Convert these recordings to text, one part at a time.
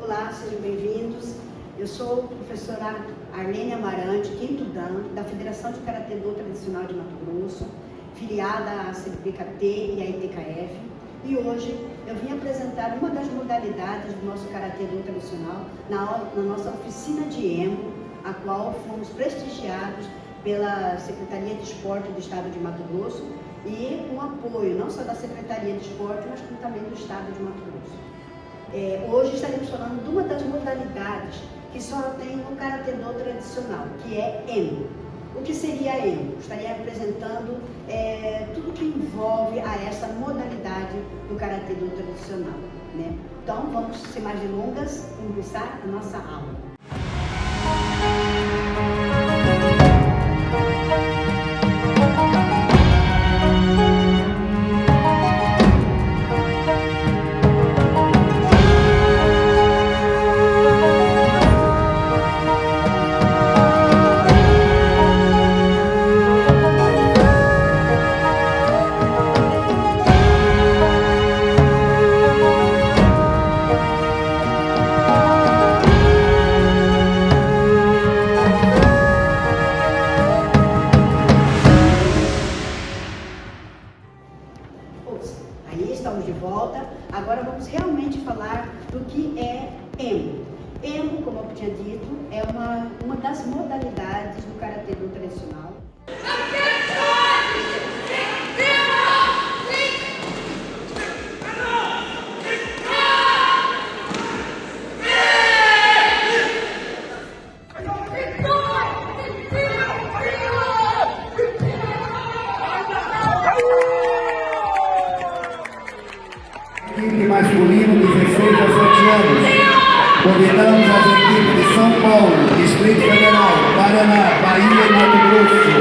Olá, sejam bem-vindos. Eu sou a professora Arlene Amarante, quinto dan, da Federação de Karatê Do Tradicional de Mato Grosso, filiada à CBKT e à ITKF. E hoje eu vim apresentar uma das modalidades do nosso Karatê Do Tradicional na nossa oficina de EMO, a qual fomos prestigiados pela Secretaria de Esporte do Estado de Mato Grosso e com apoio não só da Secretaria de Esporte, mas também do Estado de Mato Grosso. Hoje estaremos falando de uma das modalidades que só tem no Karatê Do tradicional, que é EMO. O que seria EMO? Estaria apresentando tudo que envolve a essa modalidade do Karatê Do tradicional, né? Então, vamos, sem mais delongas, começar a nossa aula. Aí estamos de volta. Agora vamos realmente falar do que é EMO. EMO, como eu tinha dito, é uma das modalidades do Karatê Do tradicional. Equipe masculino 16 a 7 anos. Convidamos as equipes de São Paulo, Distrito Federal, Paraná, Bahia e Mato Grosso.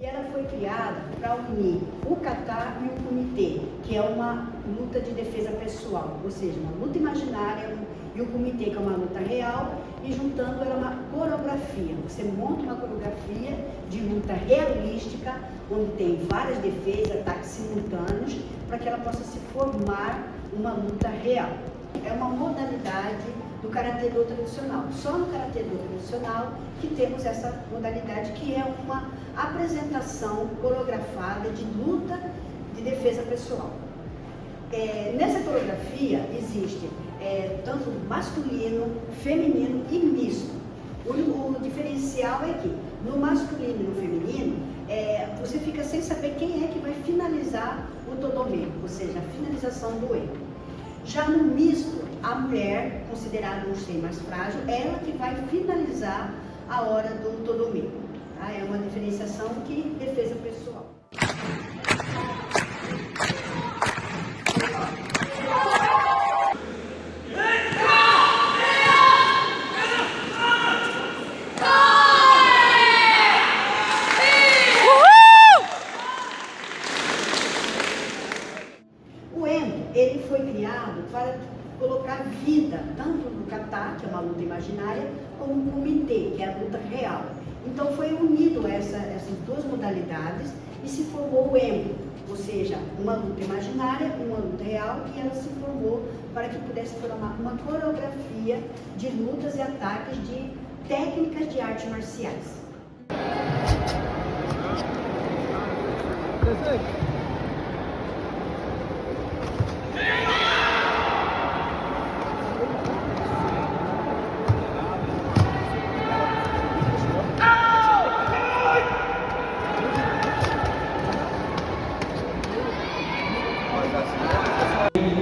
E ela foi criada para unir o kata e o kumite, que é uma luta de defesa pessoal, ou seja, uma luta imaginária, e o kumite, que é uma luta real, e juntando ela uma coreografia. Você monta uma coreografia de luta realística, onde tem várias defesas, ataques simultâneos, para que ela possa se formar uma luta real. É uma modalidade do Karatê Do tradicional. Só no Karatê Do tradicional que temos essa modalidade, que é uma apresentação coreografada de luta de defesa pessoal. Nessa coreografia existe tanto masculino, feminino e misto. O diferencial é que no masculino e no feminino você fica sem saber quem é que vai finalizar o todomê, ou seja, a finalização do emo. Já no misto, a mulher, considerada um ser mais frágil, ela que vai finalizar a hora do todomê. Tá? É uma diferenciação que defesa pessoal. Ele foi criado para colocar vida, tanto no kata, que é uma luta imaginária, como no kumite, que é a luta real. Então foi unido essas duas modalidades e se formou o EMO, ou seja, uma luta imaginária, uma luta real, e ela se formou para que pudesse formar uma coreografia de lutas e ataques de técnicas de artes marciais.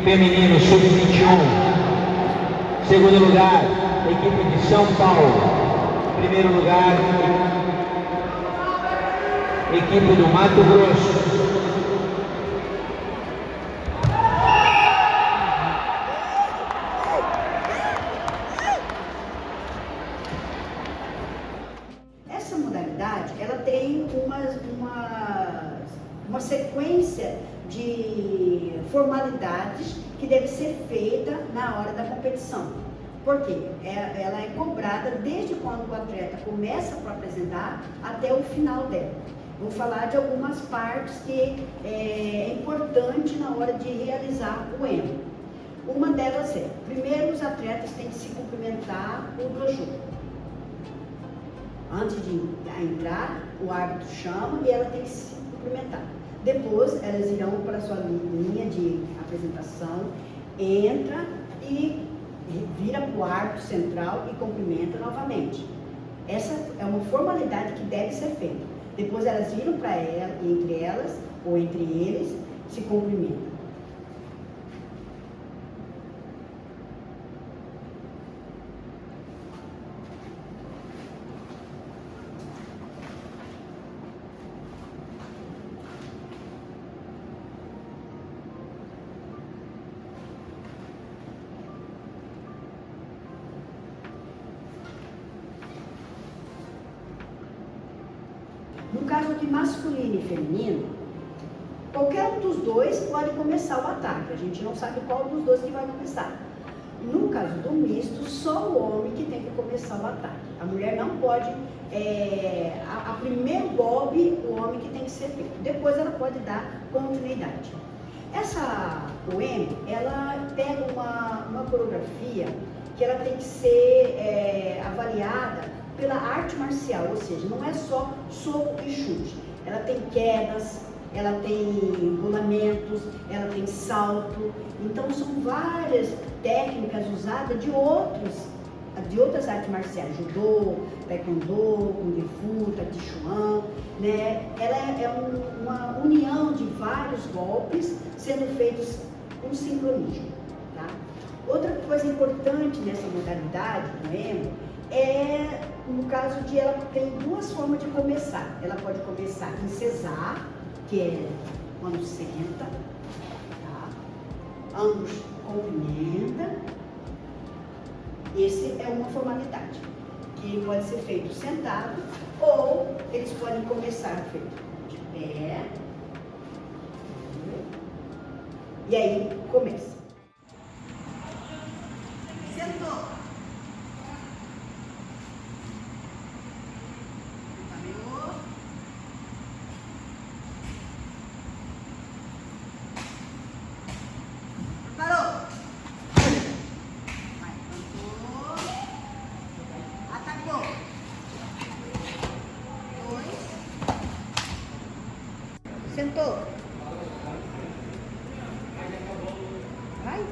Feminino Sub-21. Segundo lugar, equipe de São Paulo. Primeiro lugar, equipe do Mato Grosso. Essa modalidade, ela tem uma sequência de formalidades que deve ser feita na hora da competição. Por quê? Ela é cobrada desde quando o atleta começa para apresentar até o final dela. Vou falar de algumas partes que é importante na hora de realizar o emo. Uma delas é, primeiro os atletas têm que se cumprimentar o dojo. Antes de entrar, o árbitro chama e ela tem que se cumprimentar. Depois, elas irão para a sua linha de apresentação, entra e vira para o árbitro central e cumprimenta novamente. Essa é uma formalidade que deve ser feita. Depois elas viram para ela, entre elas ou entre eles, se cumprimentam. No caso de masculino e feminino, qualquer um dos dois pode começar o ataque. A gente não sabe qual dos dois que vai começar. No caso do misto, só o homem que tem que começar o ataque. A mulher não pode, a primeiro golpe, o homem que tem que ser feito. Depois ela pode dar continuidade. Essa poema, ela pega uma coreografia que ela tem que ser avaliada pela arte marcial, ou seja, não é só soco e chute. Ela tem quedas, ela tem rolamentos, ela tem salto. Então são várias técnicas usadas de outras artes marciais, judô, taekwondo, kung fu, tai chi chuan, né? Ela é uma união de vários golpes sendo feitos com sincronismo, tá? Outra coisa importante nessa modalidade do emo é, no caso de ela tem duas formas de começar. Ela pode começar em cesar, que é quando senta, tá? Ambos cumprimentam. Esse é uma formalidade, que pode ser feito sentado, ou eles podem começar feito de pé, e aí começa. Sentou. Sentou. Vai.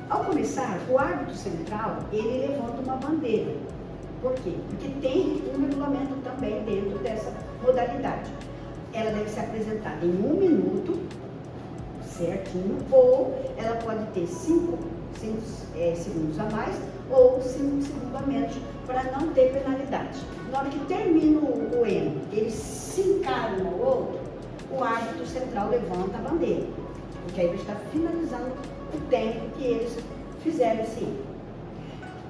Ao começar, o árbitro central, ele levanta uma bandeira. Por quê? Porque tem um regulamento também dentro dessa modalidade. Ela deve ser apresentada em 1 minuto, certinho, ou ela pode ter 5 segundos a mais, ou 5 segundos a menos, para não ter penalidade. Na hora que termina o emo, eles se encaram um ao outro, o árbitro central levanta a bandeira, porque aí vai estar finalizando o tempo que eles fizeram esse emo.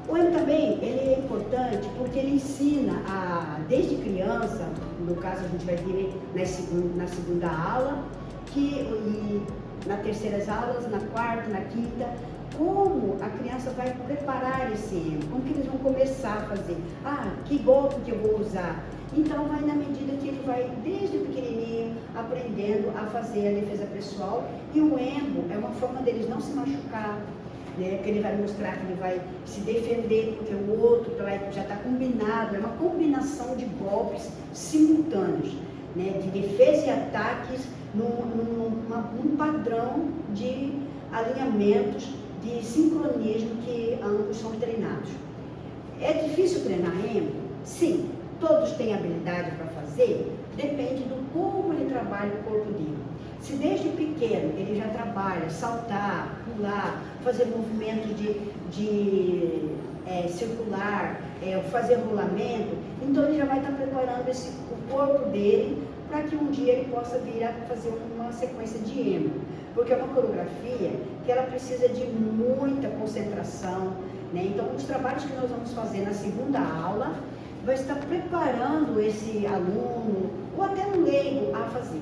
O emo também, ele é importante porque ele ensina, desde criança, no caso a gente vai ver na segunda aula, e nas terceiras aulas, na quarta, na quinta, como a criança vai preparar esse emo, como que eles vão começar a fazer, que golpe que eu vou usar. Então vai na medida que ele vai, desde pequenininho, aprendendo a fazer a defesa pessoal, e o emo é uma forma deles não se machucar, né? Porque ele vai mostrar que ele vai se defender, porque o outro já está combinado, é uma combinação de golpes simultâneos, né? De defesa e ataques num padrão de alinhamentos, de sincronismo que ambos são treinados. É difícil treinar emo? Sim. Todos têm habilidade para fazer? Depende do como ele trabalha o corpo dele. Se desde pequeno ele já trabalha saltar, pular, fazer movimento de circular, fazer rolamento, então ele já vai estar preparando o corpo dele para que um dia ele possa vir a fazer uma sequência de emo. Porque é uma coreografia que ela precisa de muita concentração, né? Então, os trabalhos que nós vamos fazer na segunda aula vai estar preparando esse aluno, ou até um leigo, a fazer.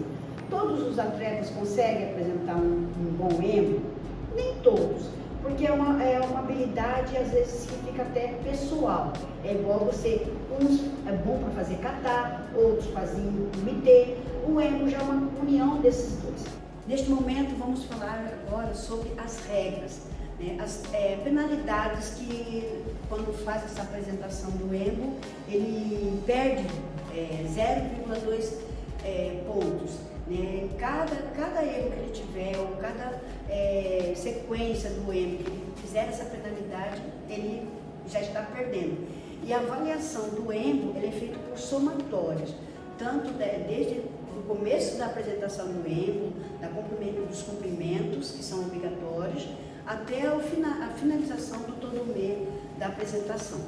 Todos os atletas conseguem apresentar um bom emo? Nem todos, porque é uma habilidade, às vezes, que fica até pessoal. É igual você, uns é bom para fazer kata, outros fazem comitê. O emo já é uma união desses dois. Neste momento, vamos falar agora sobre as regras, né? As penalidades que, quando faz essa apresentação do emo, ele perde 0,2 pontos. Né? Cada erro que ele tiver, ou cada sequência do emo que ele fizer essa penalidade, ele já está perdendo. E a avaliação do emo, ele é feita por somatórias, tanto desde o começo da apresentação do emo, dos cumprimentos, que são obrigatórios, até a finalização do todomê da apresentação.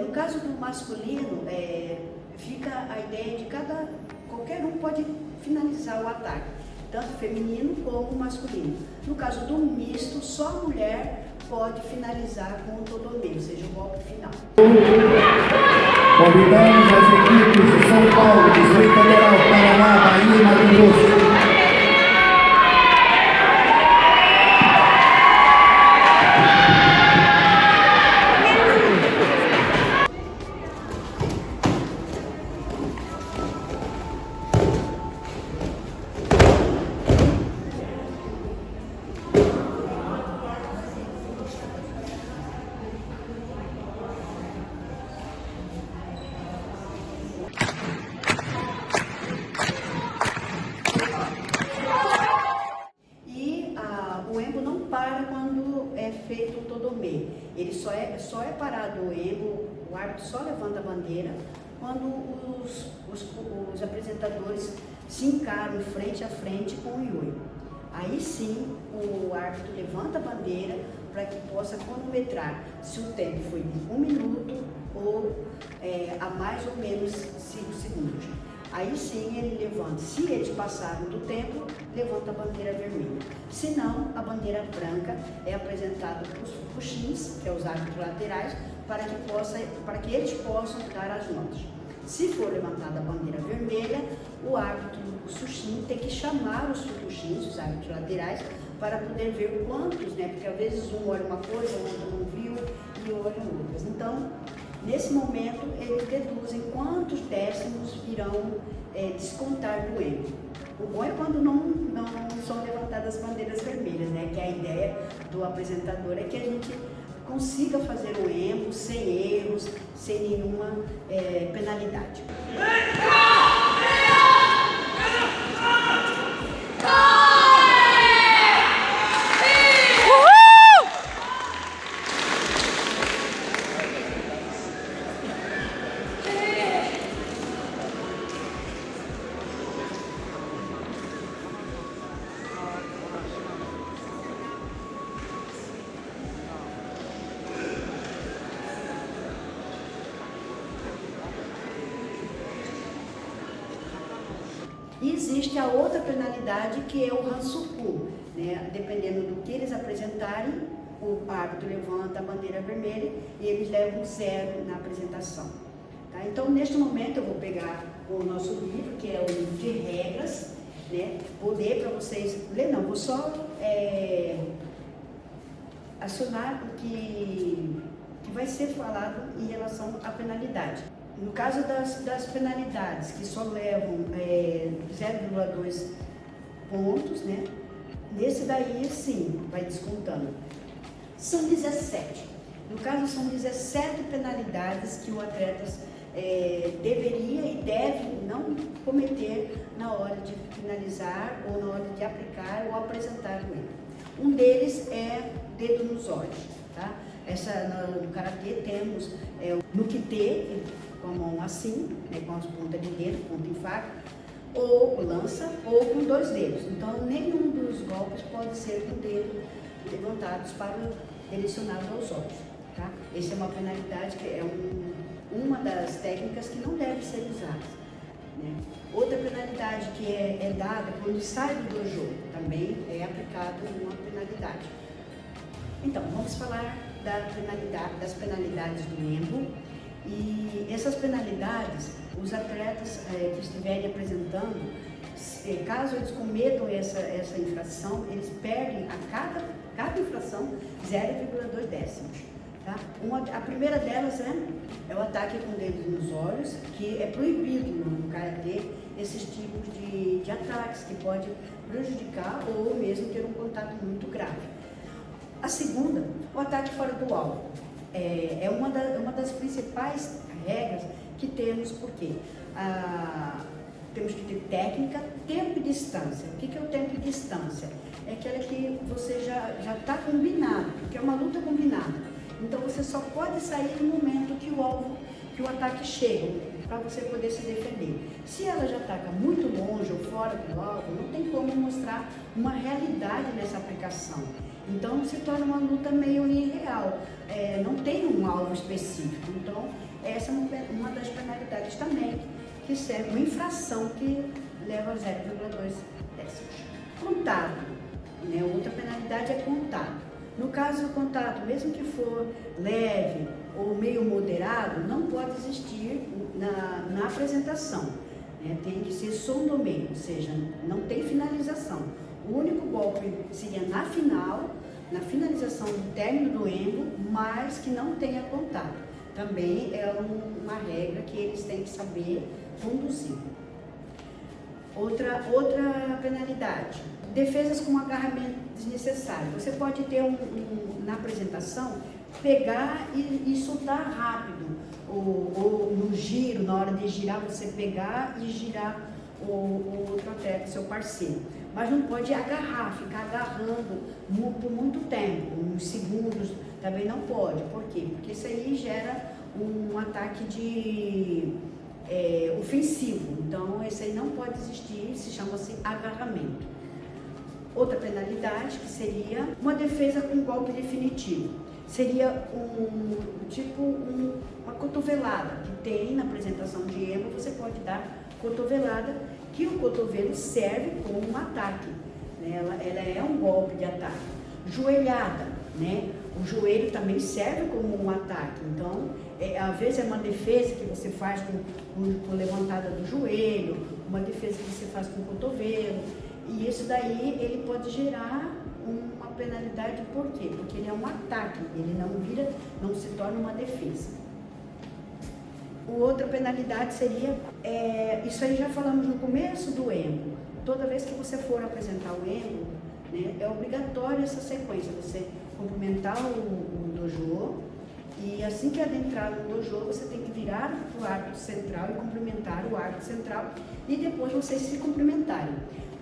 No caso do masculino, fica a ideia de qualquer um pode finalizar o ataque, tanto feminino como masculino. No caso do misto, só a mulher pode finalizar com o todomê, ou seja, o golpe final. Convidamos as equipes de São Paulo, Distrito Federal, Paraná, Bahia e Mato Grosso. Quando é feito o todomê, ele só é parado o emo, o árbitro só levanta a bandeira quando os apresentadores se encaram frente a frente com o ioiô. Aí sim o árbitro levanta a bandeira para que possa cronometrar se o tempo foi de 1 minuto ou a mais ou menos 5 segundos. Aí sim ele levanta, se eles passaram do tempo, levanta a bandeira vermelha. Se não, a bandeira branca é apresentada para os puxins, que é os árbitros laterais, para que eles possam dar as notas. Se for levantada a bandeira vermelha, o árbitro do suxim tem que chamar os puxins, os árbitros laterais, para poder ver quantos, né? Porque às vezes um olha uma coisa, o outro não viu e olha outras. Então, nesse momento, eles deduzem quantos décimos irão descontar do emo. O bom é quando não são levantadas as bandeiras vermelhas, né? Que a ideia do apresentador é que a gente consiga fazer o emo sem erros, sem nenhuma penalidade. E existe a outra penalidade, que é o ransuku, né? Dependendo do que eles apresentarem, o árbitro levanta a bandeira vermelha e eles levam 0 na apresentação. Tá? Então, neste momento, eu vou pegar o nosso livro, que é o livro de regras, né? Vou ler para vocês, vou só acionar o que vai ser falado em relação à penalidade. No caso das penalidades, que só levam 0,2 pontos, né? Nesse daí, sim, vai descontando. São 17. No caso, são 17 penalidades que o atleta deveria e deve não cometer na hora de finalizar ou na hora de aplicar ou apresentar o erro. Um deles é dedo nos olhos, tá? No karatê temos o nukite, com a mão assim, né, com as pontas de dedo, ponta e faca, ou lança, ou com 2 dedos. Então, nenhum dos golpes pode ser com o dedo levantados direcionado aos olhos. Tá? Essa é uma penalidade que é uma das técnicas que não deve ser usada. Né? Outra penalidade que é dada quando sai do dojo, também é aplicada uma penalidade. Então, vamos falar das penalidades do emo. E essas penalidades, os atletas que estiverem apresentando, caso eles cometam essa infração, eles perdem a cada infração 0,2 décimos. Tá? A primeira delas é o ataque com dedos nos olhos, que é proibido no karatê esses tipos de ataques que pode prejudicar ou mesmo ter um contato muito grave. A segunda, o ataque fora do alvo. É uma das principais regras que temos, porque temos que ter técnica, tempo e distância. O que é o tempo e distância? É aquela que você já está combinado, porque é uma luta combinada. Então você só pode sair no momento que o ataque chega, para você poder se defender. Se ela já ataca muito longe ou fora do alvo, não tem como mostrar uma realidade nessa aplicação. Então se torna uma luta meio irreal, não tem um alvo específico. Então essa é uma das penalidades também, que serve uma infração que leva a 0,2 décimos. Contato, outra penalidade é contato. No caso do contato, mesmo que for leve ou meio moderado, não pode existir na apresentação. Tem que ser sondomei, ou seja, não tem finalização. O único golpe seria na finalização do término do embo, mas que não tenha contato. Também é uma regra que eles têm que saber conduzir. Outra penalidade, defesas com agarramento desnecessário. Você pode ter na apresentação, pegar e soltar rápido, ou no giro, na hora de girar, você pegar e girar o outro atleta, seu parceiro. Mas não pode agarrar, ficar agarrando por muito tempo, uns segundos, também não pode. Por quê? Porque isso aí gera um ataque ofensivo. Então, esse aí não pode existir, se chama-se agarramento. Outra penalidade, que seria uma defesa com golpe definitivo. Seria uma cotovelada, que tem na apresentação de embo, você pode dar cotovelada, que o cotovelo serve como um ataque, ela é um golpe de ataque. Joelhada, o joelho também serve como um ataque. Então, às vezes é uma defesa que você faz com levantada do joelho, uma defesa que você faz com o cotovelo, e isso daí ele pode gerar uma penalidade. Por quê? Porque ele é um ataque, ele não se torna uma defesa. Outra penalidade seria, isso aí já falamos no começo do embo. Toda vez que você for apresentar o embo, é obrigatório essa sequência, você cumprimentar o dojo, e assim que adentrar no dojo, você tem que virar para o árbitro central e cumprimentar o árbitro central, e depois vocês se cumprimentarem.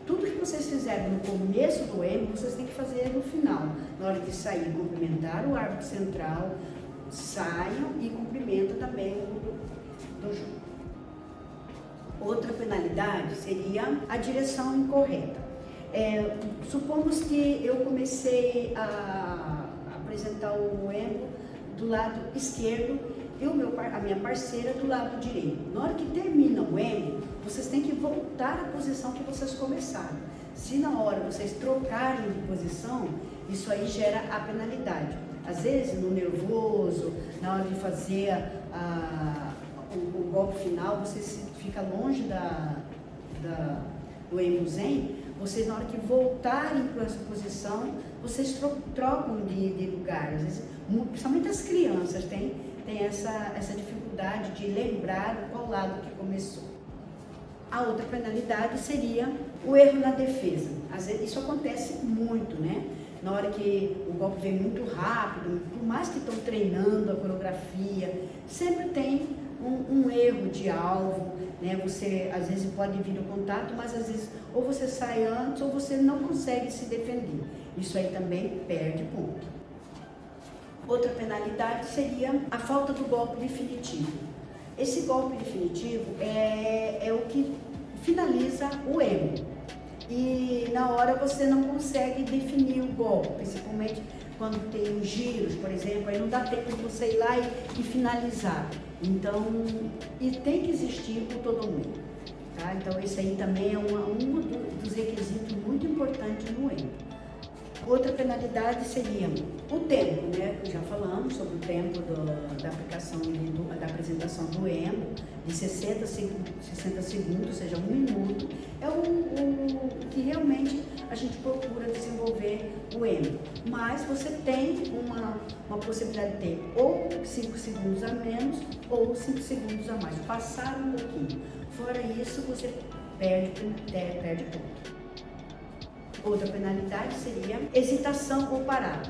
Tudo que vocês fizerem no começo do embo, vocês têm que fazer no final. Na hora de sair, cumprimentar o árbitro central, saiam e cumprimentam também o dojo. Outra penalidade seria a direção incorreta. Supomos que eu comecei a apresentar o embo do lado esquerdo e a minha parceira do lado direito. Na hora que termina o embo, vocês têm que voltar à posição que vocês começaram. Se na hora vocês trocarem de posição, isso aí gera a penalidade. Às vezes, no nervoso, na hora de fazer o golpe final, você fica longe do embo-zen, vocês na hora que voltarem para essa posição, vocês trocam de lugar. Às vezes, principalmente as crianças têm essa dificuldade de lembrar qual lado que começou. A outra penalidade seria o erro na defesa. Às vezes isso acontece muito, Na hora que o golpe vem muito rápido, por mais que estão treinando a coreografia, sempre tem um erro de alvo, Você às vezes pode vir o contato, mas às vezes ou você sai antes ou você não consegue se defender. Isso aí também perde ponto. Outra penalidade seria a falta do golpe definitivo. Esse golpe definitivo é o que finaliza o embo. E na hora você não consegue definir o golpe, principalmente quando tem os giros, por exemplo, aí não dá tempo de você ir lá e finalizar. Então, e tem que existir o todomei, tá? Então, esse aí também é um dos requisitos muito importantes no embo. Outra penalidade seria o tempo, né? Já falamos sobre o tempo da aplicação da apresentação do EMO, de 60 segundos, ou seja, 1 minuto, é o que realmente a gente procura desenvolver o EMO. Mas você tem uma possibilidade de ter ou 5 segundos a menos ou 5 segundos a mais, passar um pouquinho. Fora isso, você perde ponto. Outra penalidade seria hesitação ou parada.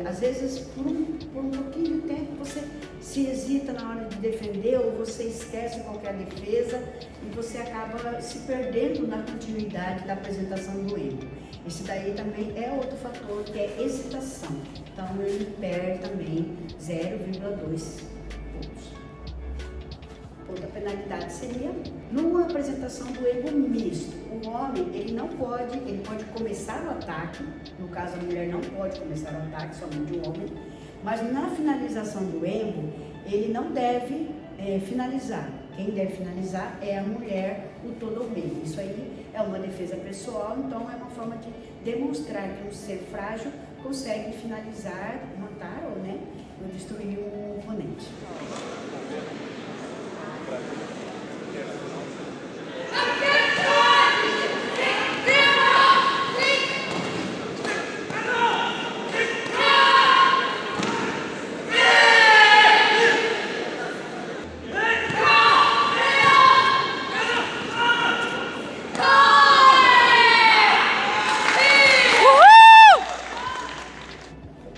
Às vezes, por um pouquinho de tempo, você se hesita na hora de defender ou você esquece qualquer defesa e você acaba se perdendo na continuidade da apresentação do EMO. Esse daí também é outro fator, que é hesitação. Então, ele perde também 0,2 pontos. Outra penalidade seria, numa apresentação do EMO misto, o homem ele pode começar o ataque, no caso a mulher não pode começar o ataque, somente o homem, mas na finalização do EMO, ele não deve finalizar. Quem deve finalizar é a mulher, o todo ou meio. Isso aí é uma defesa pessoal, então é uma forma de demonstrar que um ser frágil consegue finalizar, matar ou destruir o oponente.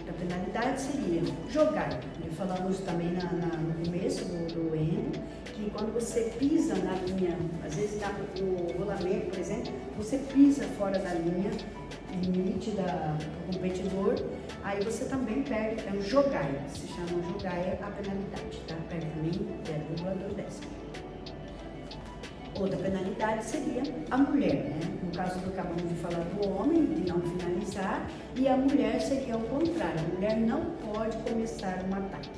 A penalidade seria jogar. Falamos também no começo do EMO, que quando você pisa na linha, às vezes no rolamento, por exemplo, você pisa fora da linha limite do competidor, aí você também perde, é um jogar, se chama jogar a penalidade, tá? Perde também 0,2 décimos. Outra penalidade seria a mulher, né? No caso do que acabamos de falar do homem, de não finalizar, e a mulher seria o contrário. A mulher não pode começar um ataque.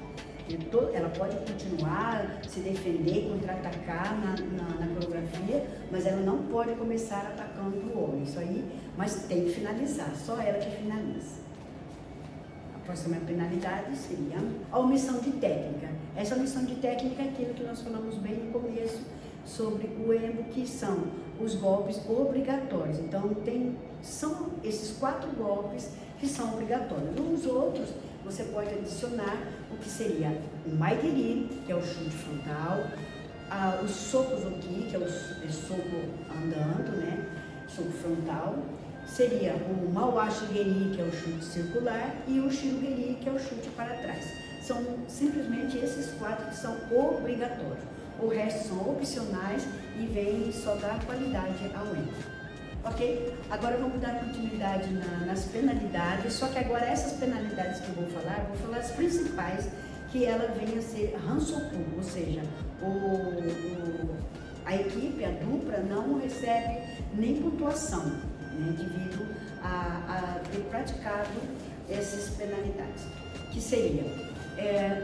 Ela pode continuar, se defender, contra-atacar na coreografia, mas ela não pode começar atacando o homem. Isso aí, mas tem que finalizar, só ela que finaliza. A próxima penalidade seria a omissão de técnica. Essa omissão de técnica é aquilo que nós falamos bem no começo, sobre o EMO, que são os golpes obrigatórios. Então, são esses 4 golpes que são obrigatórios. Os outros, você pode adicionar o que seria o maigiri, que é o chute frontal, o soco zoki, que é o soco andando, né? Soco frontal. Seria o mawashigeri, que é o chute circular, e o shirugeri, que é o chute para trás. São simplesmente esses 4 que são obrigatórios. O resto são opcionais e vem só dar qualidade ao EMO. Ok? Agora vamos dar continuidade nas penalidades, só que agora essas penalidades que eu vou falar as principais, que ela vem a ser hansoku, ou seja, a equipe, a dupla, não recebe nem pontuação, né, devido a ter praticado essas penalidades, que seria...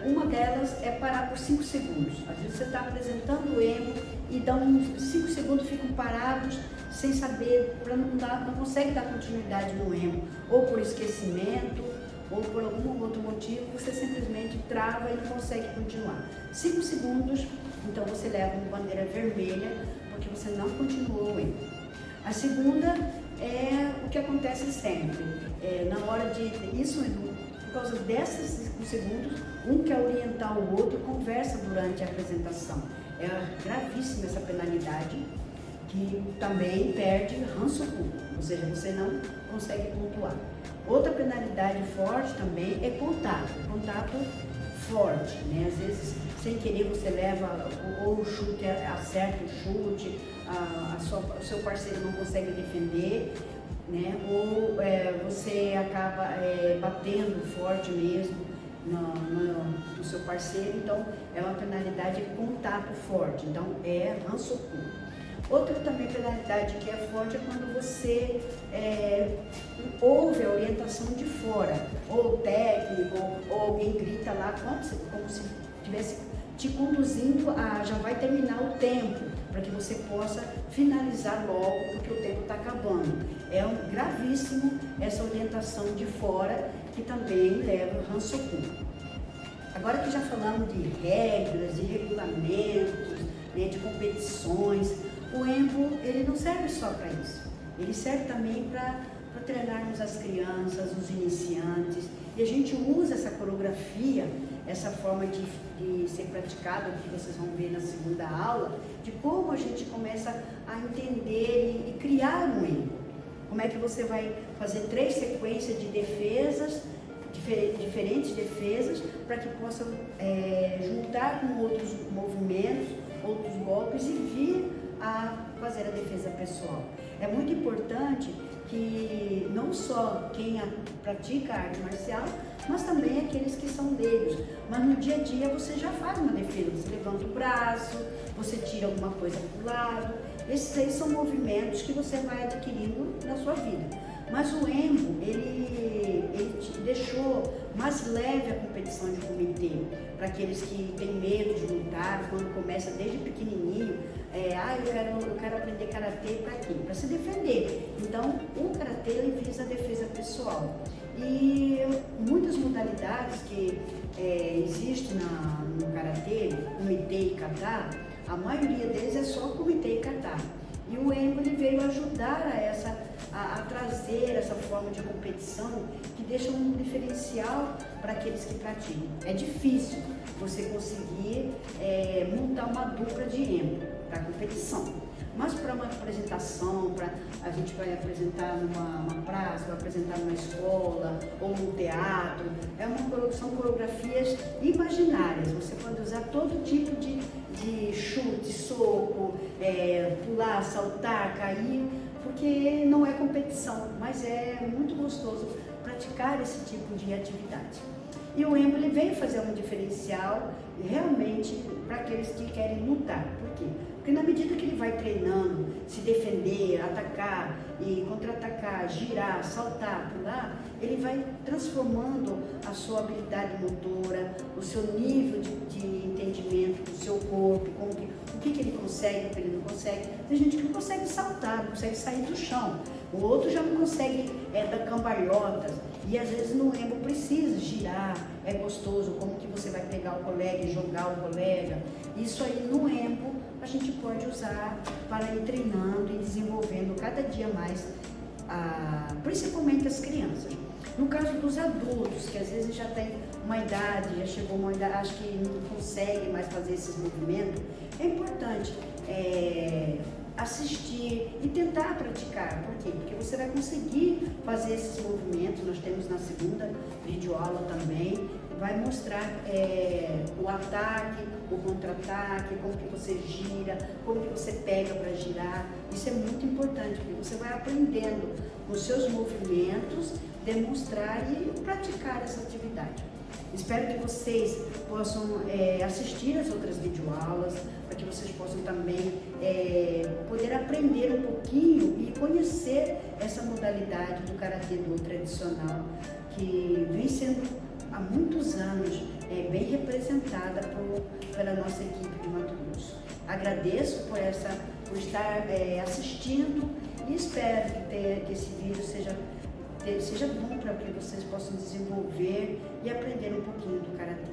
uma delas é parar por 5 segundos. Às vezes você está apresentando o EMO e dá 5 segundos, ficam parados sem saber, não consegue dar continuidade no EMO, ou por esquecimento, ou por algum outro motivo, você simplesmente trava e não consegue continuar. 5 segundos, então você leva uma bandeira vermelha, porque você não continuou o EMO. A segunda é o que acontece sempre, na hora por causa desses 5 segundos, um quer orientar o outro, conversa durante a apresentação. É gravíssima essa penalidade, que também perde hansoku, ou seja, você não consegue pontuar. Outra penalidade forte também é contato forte, né? Às vezes, sem querer, você leva, ou o chute, acerta o chute, o seu parceiro não consegue defender, né? Ou você acaba batendo forte mesmo no seu parceiro, então é uma penalidade de contato forte, então é hansoku. Outra também penalidade que é forte é quando você ouve a orientação de fora, ou o técnico, ou alguém grita lá, como se estivesse te conduzindo já vai terminar o tempo, para que você possa finalizar logo, porque o tempo está acabando. É gravíssimo essa orientação de fora, que também leva ao Hansoku. Agora que já falamos de regras, de regulamentos, né, de competições, o EMBO ele não serve só para isso. Ele serve também para treinarmos as crianças, os iniciantes, e a gente usa essa coreografia, essa forma de ser praticada, que vocês vão ver na segunda aula, de como a gente começa a entender e criar um EMBO. Como é que você vai fazer 3 sequências de defesas, diferentes defesas, para que possam juntar com outros movimentos, outros golpes e vir a fazer a defesa pessoal. É muito importante que não só quem pratica a arte marcial, mas também aqueles que são leigos. Mas no dia a dia você já faz uma defesa, você levanta o braço, você tira alguma coisa para o lado. Esses aí são movimentos que você vai adquirindo na sua vida. Mas o EMBO, ele deixou mais leve a competição de comitê, para aqueles que têm medo de lutar, quando começa desde pequenininho, eu quero aprender karatê para quê? Para se defender. Então, o karatê ele visa a defesa pessoal. E muitas modalidades que existem no karatê, comitê e kata, a maioria deles é só comitê e kata. E o EMBO ele veio ajudar a trazer essa forma de competição que deixa um diferencial para aqueles que praticam. É difícil você conseguir montar uma dupla de EMBO para competição, mas para uma apresentação, a gente vai apresentar numa praça, vai apresentar numa escola ou num teatro, são coreografias imaginárias. Você pode usar todo tipo de chute, soco, pular, saltar, cair, porque não é competição, mas é muito gostoso praticar esse tipo de atividade. E o EMBO ele vem fazer um diferencial realmente para aqueles que querem lutar. Por quê? Porque na medida que ele vai treinando, se defender, atacar e contra-atacar, girar, saltar, pular, ele vai transformando a sua habilidade motora, o seu nível de entendimento do seu corpo, o que ele consegue, o que ele não consegue. Tem gente que não consegue saltar, não consegue sair do chão. O outro já não consegue dar cambalhotas. E às vezes no EMBO precisa girar, é gostoso, como que você vai pegar o colega e jogar o colega. Isso aí no EMBO a gente pode usar para ir treinando e desenvolvendo cada dia mais, principalmente as crianças. No caso dos adultos, que às vezes já tem uma idade, já chegou uma idade, acho que não consegue mais fazer esses movimentos, é importante assistir e tentar praticar. Por quê? Porque você vai conseguir fazer esses movimentos. Nós temos na segunda videoaula também, vai mostrar o ataque, o contra-ataque, como que você gira, como que você pega para girar. Isso é muito importante, porque você vai aprendendo os seus movimentos, demonstrar e praticar essa atividade. Espero que vocês possam assistir as outras videoaulas, para que vocês possam também poder aprender um pouquinho e conhecer essa modalidade do Karatê Do tradicional, que vem sendo há muitos anos bem representada pela nossa equipe de Mato Grosso. Agradeço por estar assistindo e espero que esse vídeo seja bom para que vocês possam desenvolver e aprender um pouquinho do Karatê.